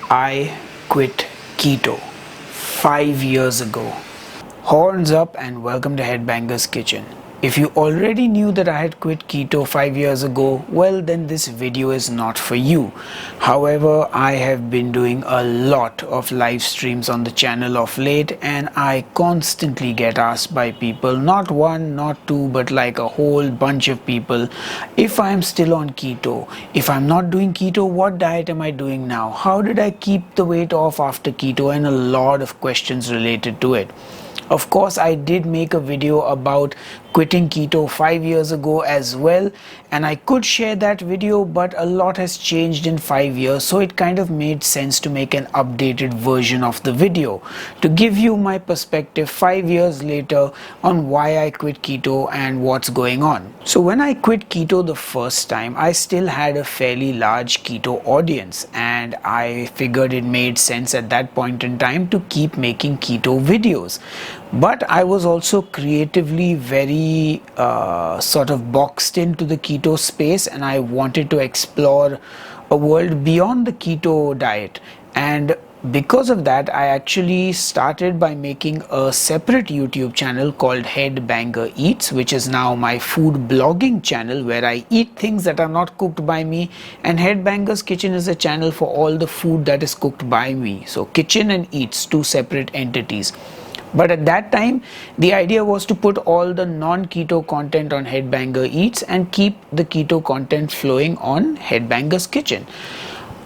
I quit keto 5 years ago. Horns up and welcome to Headbanger's Kitchen. If you already knew that I had quit keto 5 years ago, well then this video is not for you. However, I have been doing a lot of live streams on the channel of late and I constantly get asked by people, not one, not two, but like a whole bunch of people, if I am still on keto, if I'm not doing keto, what diet am I doing now? How did I keep the weight off after keto? And a lot of questions related to it. Of course, I did make a video about quitting keto 5 years ago as well, and I could share that video, but a lot has changed in 5 years, so it kind of made sense to make an updated version of the video to give you my perspective 5 years later on why I quit keto and what's going on. So when I quit keto the first time, I still had a fairly large keto audience, and I figured it made sense at that point in time to keep making keto videos. But I was also creatively very sort of boxed into the keto space, and I wanted to explore a world beyond the keto diet. And because of that, I actually started by making a separate YouTube channel called Headbanger Eats, which is now my food blogging channel where I eat things that are not cooked by me, and Headbanger's Kitchen is a channel for all the food that is cooked by me. So kitchen and eats, two separate entities. But at that time, the idea was to put all the non-keto content on Headbanger Eats and keep the keto content flowing on Headbanger's Kitchen.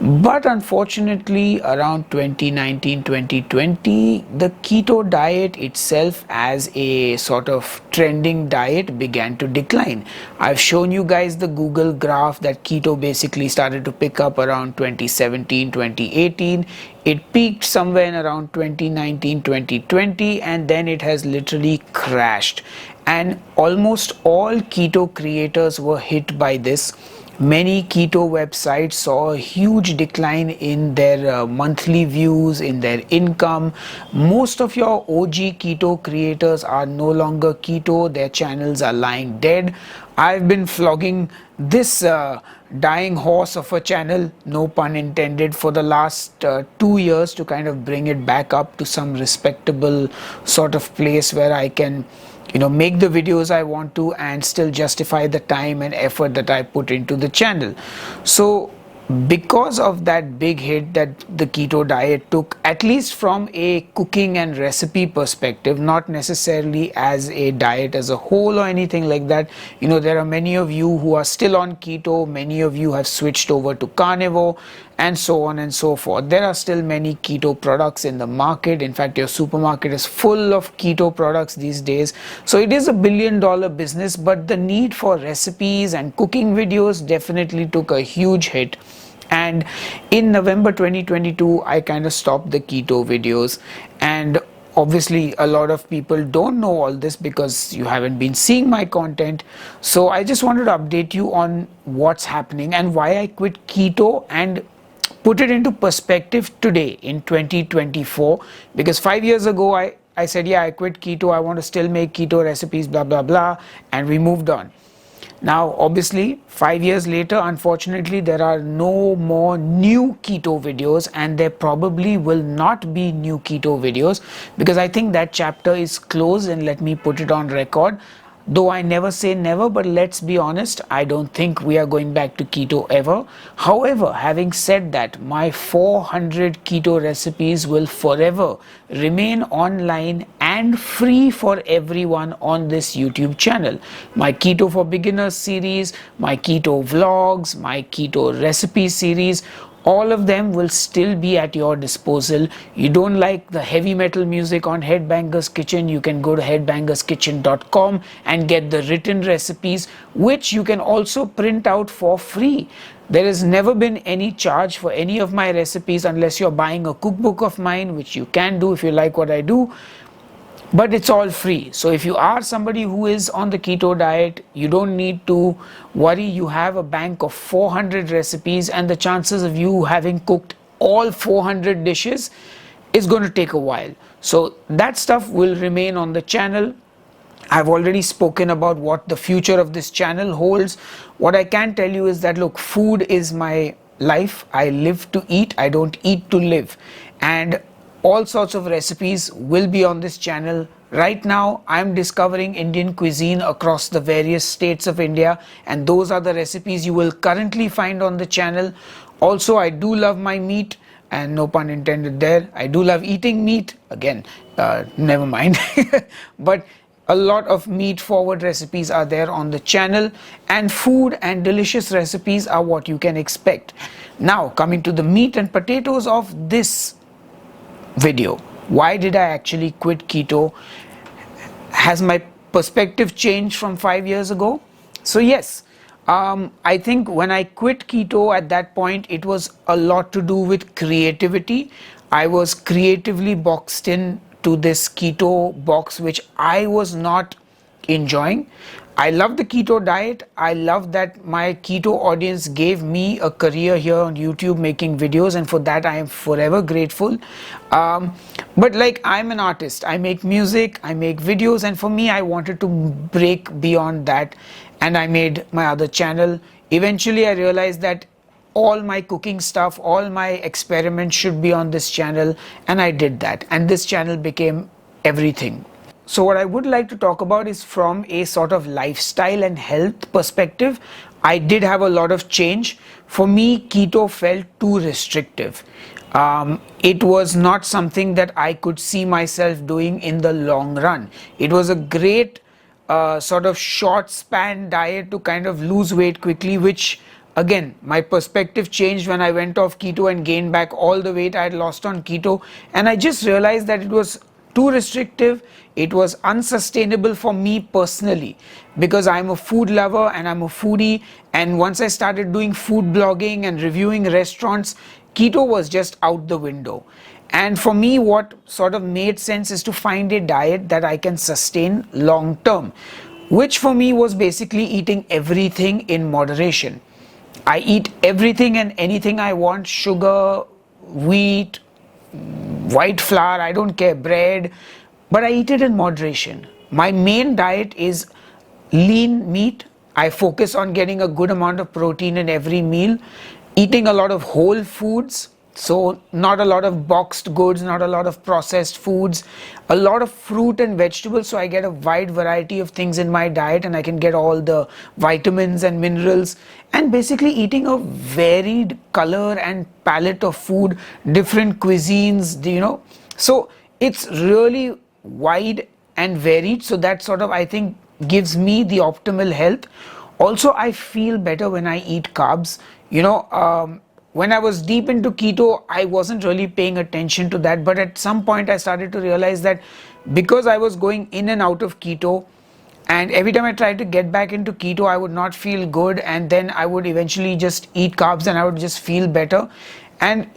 But unfortunately, around 2019-2020, the keto diet itself as a sort of trending diet began to decline. I've shown you guys the Google graph that keto basically started to pick up around 2017-2018. It peaked somewhere in around 2019-2020, and then it has literally crashed. And almost all keto creators were hit by this. Many keto websites saw a huge decline in their monthly views, in their income. Most of your OG keto creators are no longer keto. Their channels are lying dead. I've been flogging this dying horse of a channel, no pun intended, for the last 2 years to kind of bring it back up to some respectable sort of place where I can make the videos I want to and still justify the time and effort that I put into the channel. So because of that big hit that the keto diet took, at least from a cooking and recipe perspective, not necessarily as a diet as a whole or anything like that, there are many of you who are still on keto, many of you have switched over to carnivore, and so on and so forth. There are still many keto products in the market. In fact, your supermarket is full of keto products these days. So it is a billion-dollar business, but the need for recipes and cooking videos definitely took a huge hit. And in November 2022, I kind of stopped the keto videos. And obviously, a lot of people don't know all this because you haven't been seeing my content. So I just wanted to update you on what's happening and why I quit keto and put it into perspective today in 2024, because 5 years ago I said, yeah, I quit keto, I want to still make keto recipes, blah blah blah, and we moved on. Now obviously 5 years later, unfortunately, there are no more new keto videos, and there probably will not be new keto videos because I think that chapter is closed, and let me put it on record. Though I never say never, but let's be honest, I don't think we are going back to keto ever. However, having said that, my 400 keto recipes will forever remain online and free for everyone on this YouTube channel. My Keto for Beginners series, my keto vlogs, my keto recipe series, all of them will still be at your disposal. You don't like the heavy metal music on Headbanger's Kitchen, you can go to headbangerskitchen.com and get the written recipes, which you can also print out for free. There has never been any charge for any of my recipes unless you're buying a cookbook of mine, which you can do if you like what I do. But it's all free. So if you are somebody who is on the keto diet, you don't need to worry. You have a bank of 400 recipes, and the chances of you having cooked all 400 dishes is going to take a while. So that stuff will remain on the channel. I've already spoken about what the future of this channel holds. What I can tell you is that, look, food is my life. I live to eat, I don't eat to live. And all sorts of recipes will be on this channel. Right now, I'm discovering Indian cuisine across the various states of India, and those are the recipes you will currently find on the channel. Also, I do love my meat, and no pun intended there. I do love eating meat. Again, never mind. But a lot of meat forward recipes are there on the channel, and food and delicious recipes are what you can expect. Now, coming to the meat and potatoes of this video, why did I actually quit keto? Has my perspective changed from 5 years ago? So yes, I think when I quit keto at that point, it was a lot to do with creativity. I was creatively boxed in to this keto box, which I was not enjoying. I love the keto diet. I love that my keto audience gave me a career here on YouTube making videos, and for that I am forever grateful. But like, I'm an artist, I make music, I make videos, and for me, I wanted to break beyond that, and I made my other channel. Eventually, I realized that all my cooking stuff, all my experiments should be on this channel, and I did that, and this channel became everything. So what I would like to talk about is from a sort of lifestyle and health perspective. I did have a lot of change. For me, keto felt too restrictive. It was not something that I could see myself doing in the long run. It was a great sort of short span diet to kind of lose weight quickly, which again, my perspective changed when I went off keto and gained back all the weight I had lost on keto, and I just realized that it was too restrictive. It was unsustainable for me personally, because I'm a food lover and I'm a foodie, and once I started doing food blogging and reviewing restaurants, keto was just out the window. And for me, what sort of made sense is to find a diet that I can sustain long term, which for me was basically eating everything in moderation. I eat everything and anything I want: sugar, wheat, white flour, I don't care, bread, but I eat it in moderation. My main diet is lean meat. I focus on getting a good amount of protein in every meal, eating a lot of whole foods, so not a lot of boxed goods, not a lot of processed foods, a lot of fruit and vegetables, so I get a wide variety of things in my diet and I can get all the vitamins and minerals, and basically eating a varied color and palette of food, different cuisines, so it's really wide and varied, so that sort of, I think, gives me the optimal health. Also, I feel better when I eat carbs. When I was deep into keto, I wasn't really paying attention to that, but at some point I started to realize that because I was going in and out of keto, and every time I tried to get back into keto, I would not feel good, and then I would eventually just eat carbs and I would just feel better. And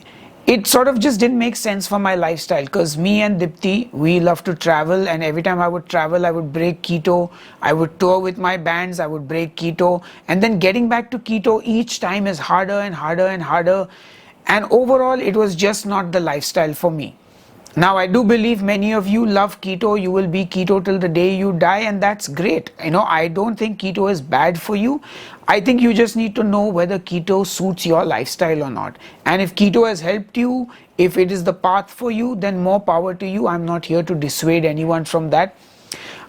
it sort of just didn't make sense for my lifestyle, because me and Dipti, we love to travel, and every time I would travel, I would break keto. I would tour with my bands, I would break keto, and then getting back to keto each time is harder and harder and harder, and overall it was just not the lifestyle for me. Now, I do believe many of you love keto. You will be keto till the day you die, and that's great. I don't think keto is bad for you. I think you just need to know whether keto suits your lifestyle or not. And if keto has helped you, if it is the path for you, then more power to you. I'm not here to dissuade anyone from that.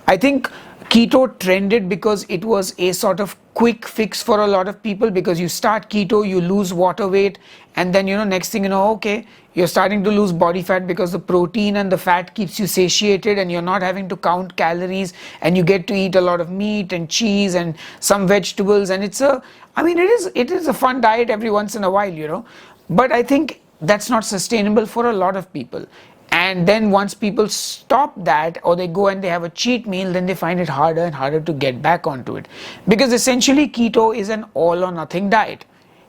I think keto trended because it was a sort of quick fix for a lot of people, because you start keto, you lose water weight, and then next thing you know, okay, you're starting to lose body fat because the protein and the fat keeps you satiated, and you're not having to count calories, and you get to eat a lot of meat and cheese and some vegetables, and it is a fun diet every once in a while, but I think that's not sustainable for a lot of people. And then once people stop that, or they go and they have a cheat meal, then they find it harder and harder to get back onto it. Because essentially keto is an all or nothing diet.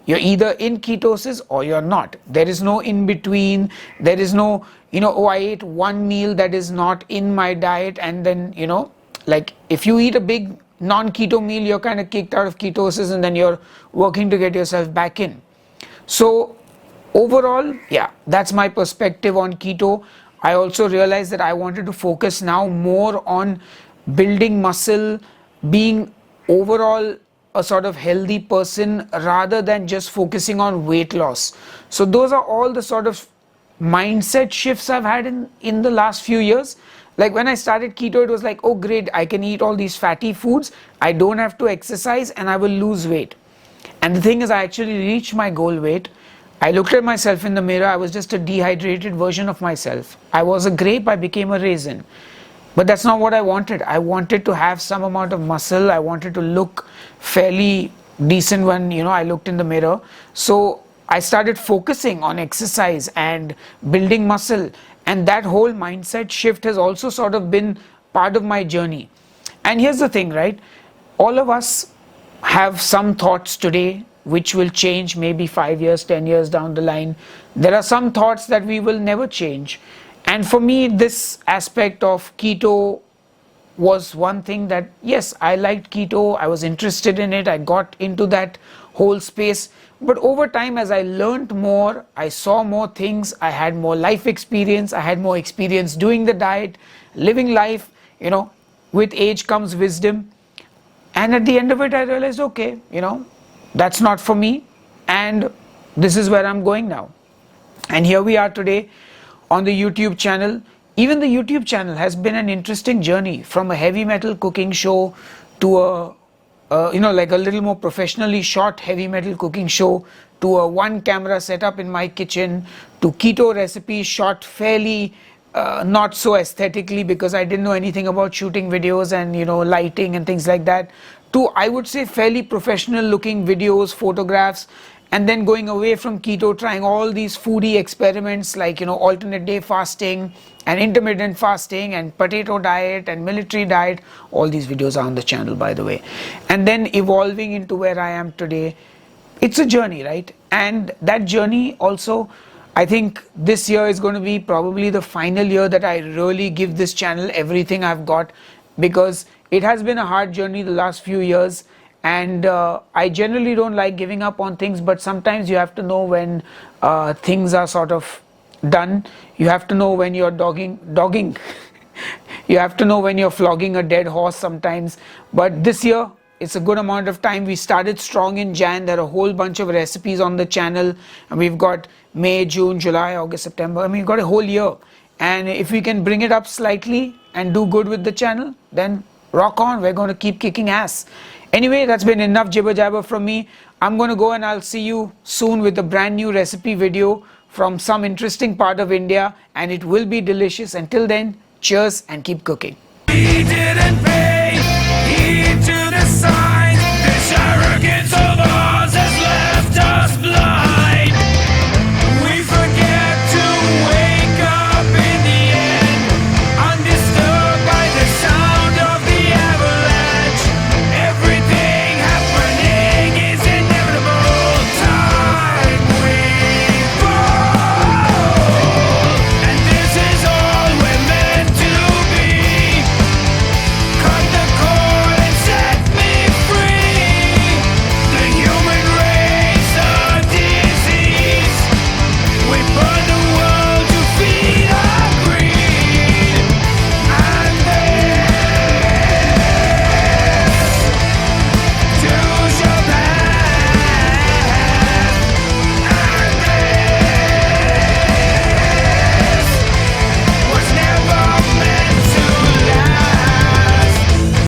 You're either in ketosis or you're not. There is no in between. There is no, oh, I ate one meal that is not in my diet, and then, like if you eat a big non-keto meal, you're kind of kicked out of ketosis, and then you're working to get yourself back in. So overall, yeah, that's my perspective on keto. I also realized that I wanted to focus now more on building muscle, being overall a sort of healthy person rather than just focusing on weight loss. So those are all the sort of mindset shifts I've had in the last few years. Like when I started keto, it was like, oh great, I can eat all these fatty foods, I don't have to exercise, and I will lose weight. And the thing is, I actually reached my goal weight. I looked at myself in the mirror, I was just a dehydrated version of myself. I was a grape, I became a raisin. But that's not what I wanted. I wanted to have some amount of muscle. I wanted to look fairly decent when, I looked in the mirror. So I started focusing on exercise and building muscle. And that whole mindset shift has also sort of been part of my journey. And here's the thing, right? All of us have some thoughts today which will change maybe 5 years, 10 years down the line. There are some thoughts that we will never change. And for me, this aspect of keto was one thing that, yes, I liked keto, I was interested in it, I got into that whole space. But over time, as I learned more, I saw more things, I had more life experience, I had more experience doing the diet, living life, with age comes wisdom. And at the end of it, I realized, okay, that's not for me, and this is where I'm going now. And here we are today on the YouTube channel. Even the YouTube channel has been an interesting journey, from a heavy metal cooking show to like a little more professionally shot heavy metal cooking show, to a one camera setup in my kitchen, to keto recipes shot fairly not so aesthetically because I didn't know anything about shooting videos and lighting and things like that, to, I would say, fairly professional looking videos, photographs. And then going away from keto, trying all these foodie experiments like alternate day fasting and intermittent fasting and potato diet and military diet. All these videos are on the channel, by the way. And then evolving into where I am today. It's a journey, right? And that journey also, I think this year is going to be probably the final year that I really give this channel everything I've got, because it has been a hard journey the last few years. And I generally don't like giving up on things, but sometimes you have to know when things are sort of done. You have to know when you're dogging. You have to know when you're flogging a dead horse sometimes. But this year, it's a good amount of time. We started strong in Jan. There are a whole bunch of recipes on the channel. And we've got May, June, July, August, September. I mean, we've got a whole year. And if we can bring it up slightly and do good with the channel, then rock on. We're going to keep kicking ass. Anyway, that's been enough jibber jabber from me. I'm going to go and I'll see you soon with a brand new recipe video from some interesting part of India, and it will be delicious. Until then, cheers and keep cooking. We didn't pay.